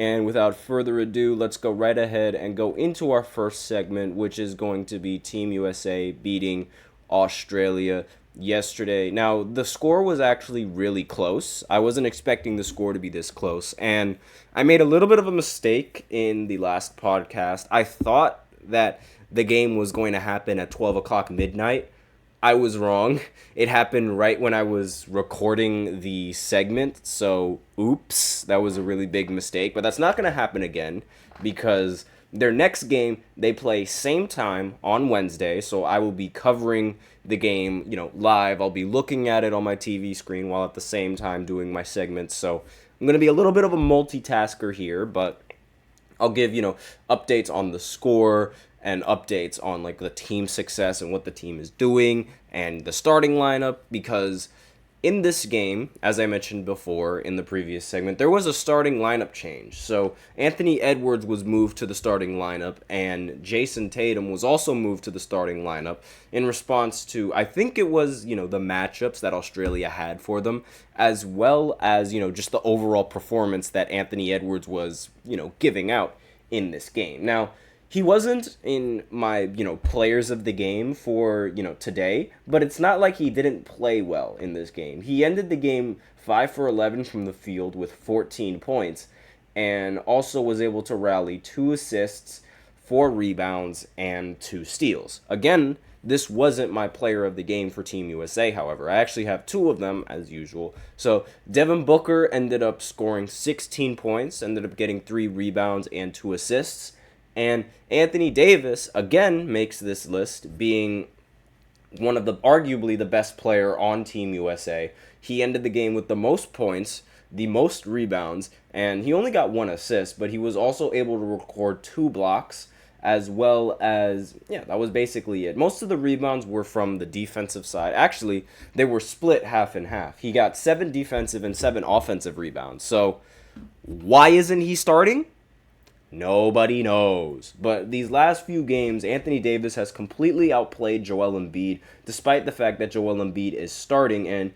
And without further ado, let's go right ahead and go into our first segment, which is going to be Team USA beating Australia yesterday. Now, the score was actually really close. I wasn't expecting the score to be this close, and I made a little bit of a mistake in the last podcast. I thought that the game was going to happen at 12 o'clock midnight. I was wrong. It happened right when I was recording the segment, so oops, that was a really big mistake. But that's not going to happen again because their next game, they play same time on Wednesday, so I will be covering the game, live. I'll be looking at it on my TV screen while at the same time doing my segments, so I'm going to be a little bit of a multitasker here, but I'll give, updates on the score and updates on like the team success and what the team is doing and the starting lineup, because in this game, as I mentioned before in the previous segment, there was a starting lineup change. So Anthony Edwards was moved to the starting lineup, and Jason Tatum was also moved to the starting lineup in response to, I think it was, the matchups that Australia had for them, as well as, just the overall performance that Anthony Edwards was, giving out in this game. Now, he wasn't in my, players of the game for, today, but it's not like he didn't play well in this game. He ended the game 5 for 11 from the field with 14 points and also was able to rally 2 assists, 4 rebounds, and 2 steals. Again, this wasn't my player of the game for Team USA, however. I actually have 2 of them, as usual. So, Devin Booker ended up scoring 16 points, ended up getting 3 rebounds and 2 assists. And Anthony Davis, again, makes this list, being one of arguably the best player on Team USA. He ended the game with the most points, the most rebounds, and he only got 1 assist, but he was also able to record 2 blocks, as well as, that was basically it. Most of the rebounds were from the defensive side. Actually, they were split half and half. He got 7 defensive and 7 offensive rebounds. So, why isn't he starting? Nobody knows. But these last few games, Anthony Davis has completely outplayed Joel Embiid, despite the fact that Joel Embiid is starting. And,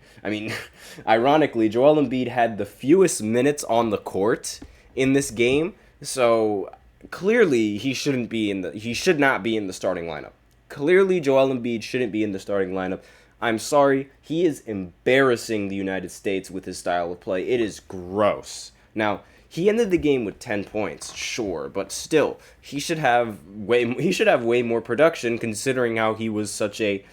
ironically, Joel Embiid had the fewest minutes on the court in this game. So, clearly, he should not be in the starting lineup. Clearly, Joel Embiid shouldn't be in the starting lineup. I'm sorry, he is embarrassing the United States with his style of play. It is gross. Now, he ended the game with 10 points, sure, but still, he should have way more production considering how he was such a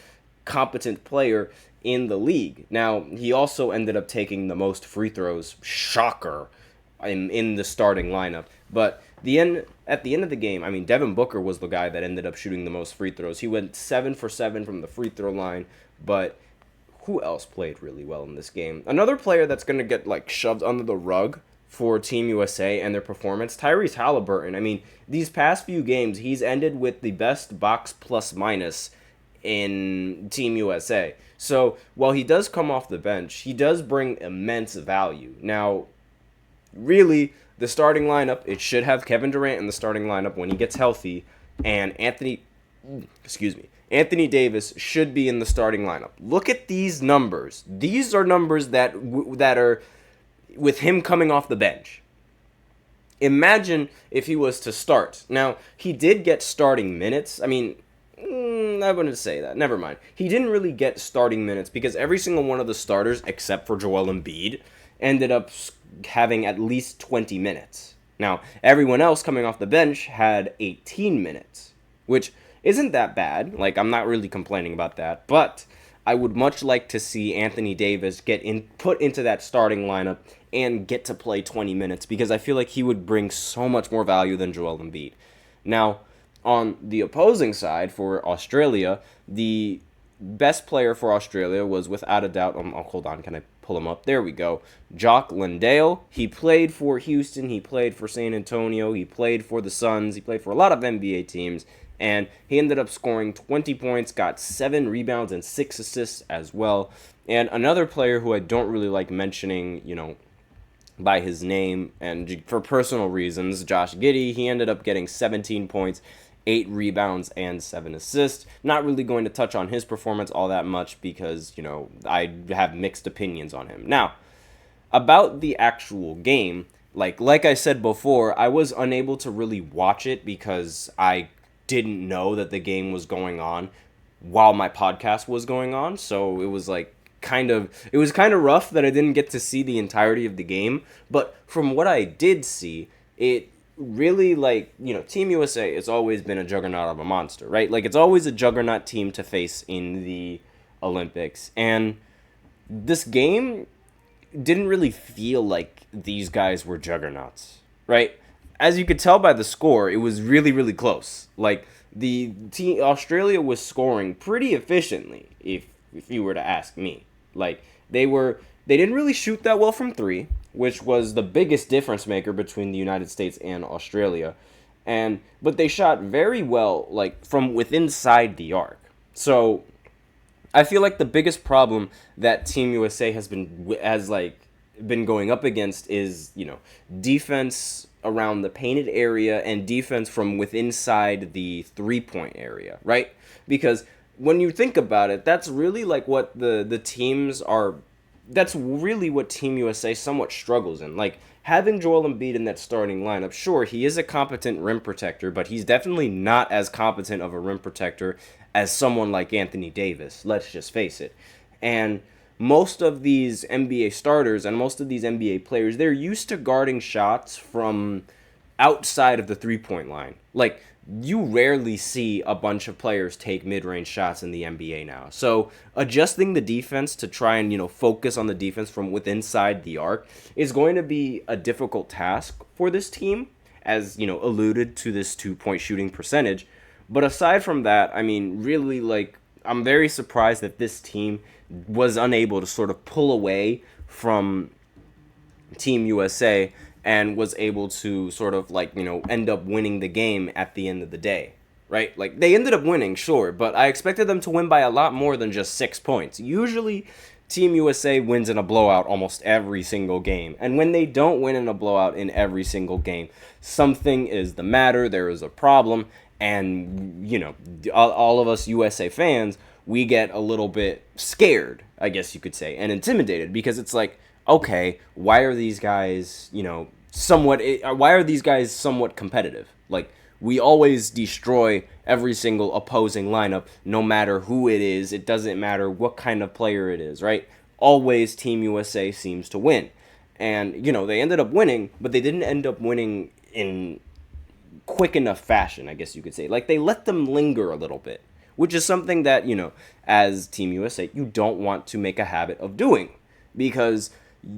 competent player in the league. Now, he also ended up taking the most free throws, shocker, in the starting lineup. But at the end of the game, Devin Booker was the guy that ended up shooting the most free throws. He went 7 for 7 from the free throw line, but who else played really well in this game? Another player that's going to get shoved under the rug for Team USA and their performance, Tyrese Halliburton. These past few games, he's ended with the best box plus minus in Team USA. So, while he does come off the bench, he does bring immense value. Now, really, the starting lineup, it should have Kevin Durant in the starting lineup when he gets healthy, and Anthony Davis should be in the starting lineup. Look at these numbers. These are numbers that are with him coming off the bench. Imagine if he was to start. Now, he did get starting minutes. I wouldn't say that. Never mind. He didn't really get starting minutes because every single one of the starters, except for Joel Embiid, ended up having at least 20 minutes. Now, everyone else coming off the bench had 18 minutes, which isn't that bad. I'm not really complaining about that, but I would much like to see Anthony Davis put into that starting lineup and get to play 20 minutes because I feel like he would bring so much more value than Joel Embiid. Now, on the opposing side for Australia, the best player for Australia was without a doubt, hold on, can I pull him up? There we go. Jock Landale. He played for Houston, he played for San Antonio, he played for the Suns, he played for a lot of NBA teams, and he ended up scoring 20 points, got 7 rebounds and 6 assists as well. And another player who I don't really like mentioning, by his name and for personal reasons, Josh Giddey, he ended up getting 17 points, 8 rebounds, and 7 assists. Not really going to touch on his performance all that much because, I have mixed opinions on him. Now, about the actual game, like I said before, I was unable to really watch it because I didn't know that the game was going on while my podcast was going on. So it was like it was kind of rough that I didn't get to see the entirety of the game. But from what I did see, it really, like, Team USA has always been a juggernaut of a monster, right? Like, it's always a juggernaut team to face in the Olympics. And this game didn't really feel like these guys were juggernauts, right? As you could tell by the score, it was really, really close. Like, the team Australia was scoring pretty efficiently, if you were to ask me. Like, they didn't really shoot that well from three, which was the biggest difference maker between the United States and Australia. But they shot very well, like, from within inside the arc. So I feel like the biggest problem that Team USA has been going up against is, defense around the painted area and defense from within inside the 3-point area, right? Because when you think about it, that's really like what the teams are. That's really what Team USA somewhat struggles in. Like, having Joel Embiid in that starting lineup, sure, he is a competent rim protector, but he's definitely not as competent of a rim protector as someone like Anthony Davis. Let's just face it. And most of these NBA starters and most of these NBA players, they're used to guarding shots from outside of the 3-point line. Like, you rarely see a bunch of players take mid-range shots in the NBA now. So adjusting the defense to try and, focus on the defense from within inside the arc is going to be a difficult task for this team, as, alluded to this 2-point shooting percentage. But aside from that, I mean, really, like, I'm very surprised that this team was unable to sort of pull away from Team USA and was able to sort of, like, end up winning the game at the end of the day, right? Like, they ended up winning, sure, but I expected them to win by a lot more than just 6 points. Usually, Team USA wins in a blowout almost every single game. And when they don't win in a blowout in every single game, something is the matter, there is a problem, and, all of us USA fans, we get a little bit scared, I guess you could say, and intimidated, because it's like, okay, why are these guys, somewhat competitive? Like, we always destroy every single opposing lineup, no matter who it is. It doesn't matter what kind of player it is, right? Always Team USA seems to win. And, they ended up winning, but they didn't end up winning in quick enough fashion, I guess you could say. Like, they let them linger a little bit, which is something that, as Team USA, you don't want to make a habit of doing, because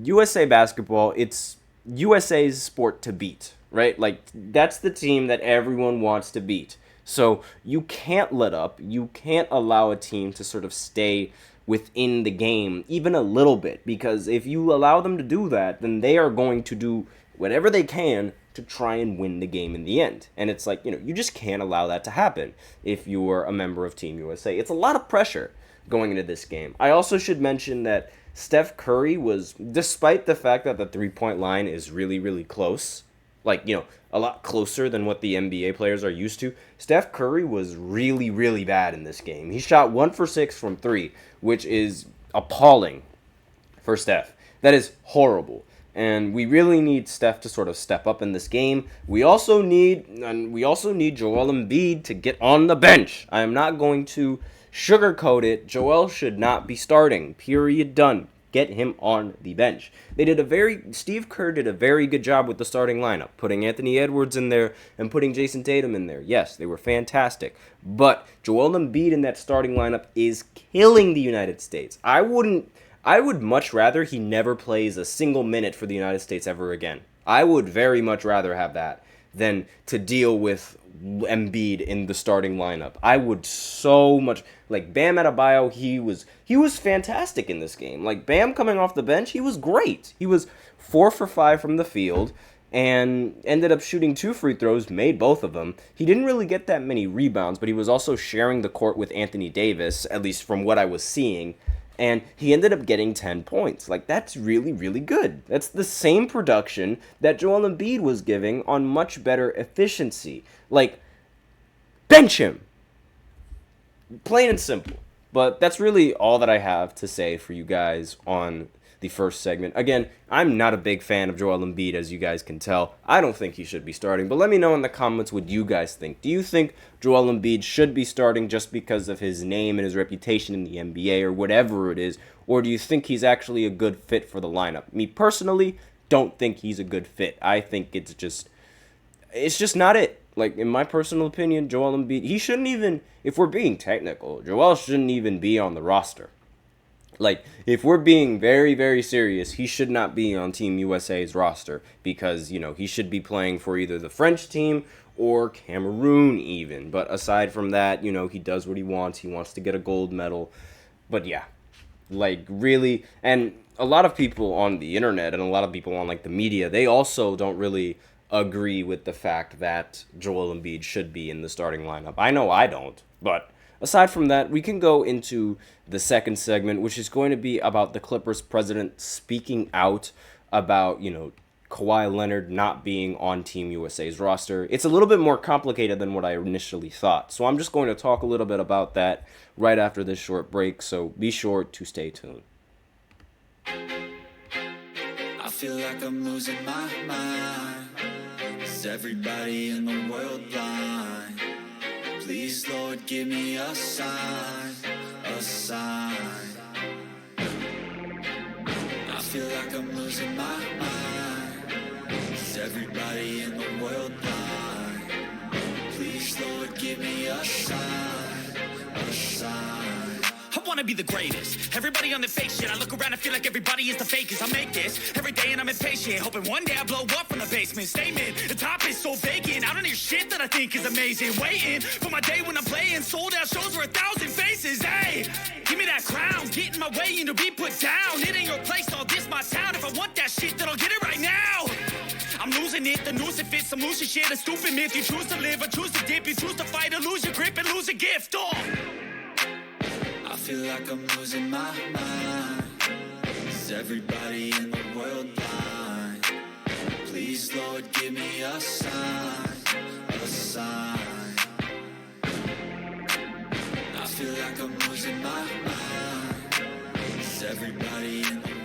USA basketball, it's USA's sport to beat, right? Like, that's the team that everyone wants to beat. So you can't let up. You can't allow a team to sort of stay within the game even a little bit, because if you allow them to do that, then they are going to do whatever they can to try and win the game in the end. And it's like, you just can't allow that to happen if you're a member of Team USA. It's a lot of pressure going into this game. I also should mention that Steph Curry was, despite the fact that the 3-point line is really, really close, like, a lot closer than what the NBA players are used to, Steph Curry was really, really bad in this game. He shot 1 for 6 from 3, which is appalling for Steph. That is horrible. And we really need Steph to sort of step up in this game. We also need Joel Embiid to get on the bench. I am not going to sugarcoat it. Joel should not be starting. Period. Done. Get him on the bench. Steve Kerr did a very good job with the starting lineup, putting Anthony Edwards in there and putting Jason Tatum in there. Yes, they were fantastic. But Joel Embiid in that starting lineup is killing the United States. I would much rather he never plays a single minute for the United States ever again. I would very much rather have that than to deal with Embiid in the starting lineup. I would so much, like, Bam Adebayo, he was fantastic in this game. Like, Bam coming off the bench, he was great. He was 4 for 5 from the field and ended up shooting 2 free throws, made both of them. He didn't really get that many rebounds, but he was also sharing the court with Anthony Davis, at least from what I was seeing. And he ended up getting 10 points. Like, that's really, really good. That's the same production that Joel Embiid was giving on much better efficiency. Like, bench him. Plain and simple. But that's really all that I have to say for you guys on the first segment. Again, I'm not a big fan of Joel Embiid, as you guys can tell. I don't think he should be starting, but let me know in the comments what you guys think. Do you think Joel Embiid should be starting just because of his name and his reputation in the NBA or whatever it is, or do you think he's actually a good fit for the lineup? Me personally, don't think he's a good fit. I think it's just not it. Like, in my personal opinion, Joel Embiid, he shouldn't even, if we're being technical, Joel shouldn't even be on the roster. Like, if we're being very, very serious, he should not be on Team USA's roster because, he should be playing for either the French team or Cameroon even. But aside from that, he does what he wants. He wants to get a gold medal. But yeah, like, really, and a lot of people on the internet and a lot of people on, like, the media, they also don't really agree with the fact that Joel Embiid should be in the starting lineup. I know I don't, but aside from that, we can go into the second segment, which is going to be about the Clippers president speaking out about, Kawhi Leonard not being on Team USA's roster. It's a little bit more complicated than what I initially thought, so I'm just going to talk a little bit about that right after this short break, so be sure to stay tuned. I feel like I'm losing my mind. Is everybody in the world blind? Please, Lord, give me a sign, a sign. I feel like I'm losing my mind. Is everybody in the world blind? Please, Lord, give me a sign, a sign. I wanna be the greatest. Everybody on the fake shit. I look around and feel like everybody is the fakest. I make this every day and I'm impatient, hoping one day I blow up from the basement. Statement, the top is so vacant. I don't hear shit that I think is amazing. Waiting for my day when I'm playing sold out shows for 1,000 faces. Hey, give me that crown, get in my way and to be put down. It ain't your place, all this my town. If I want that shit, then I'll get it right now. I'm losing it, the noose it fits. I'm losing shit, a stupid myth. You choose to live or choose to dip. You choose to fight or lose your grip and lose a gift. Oh. I feel like I'm losing my mind. Is everybody in the world blind? Please, Lord, give me a sign, a sign. I feel like I'm losing my mind. Is everybody in the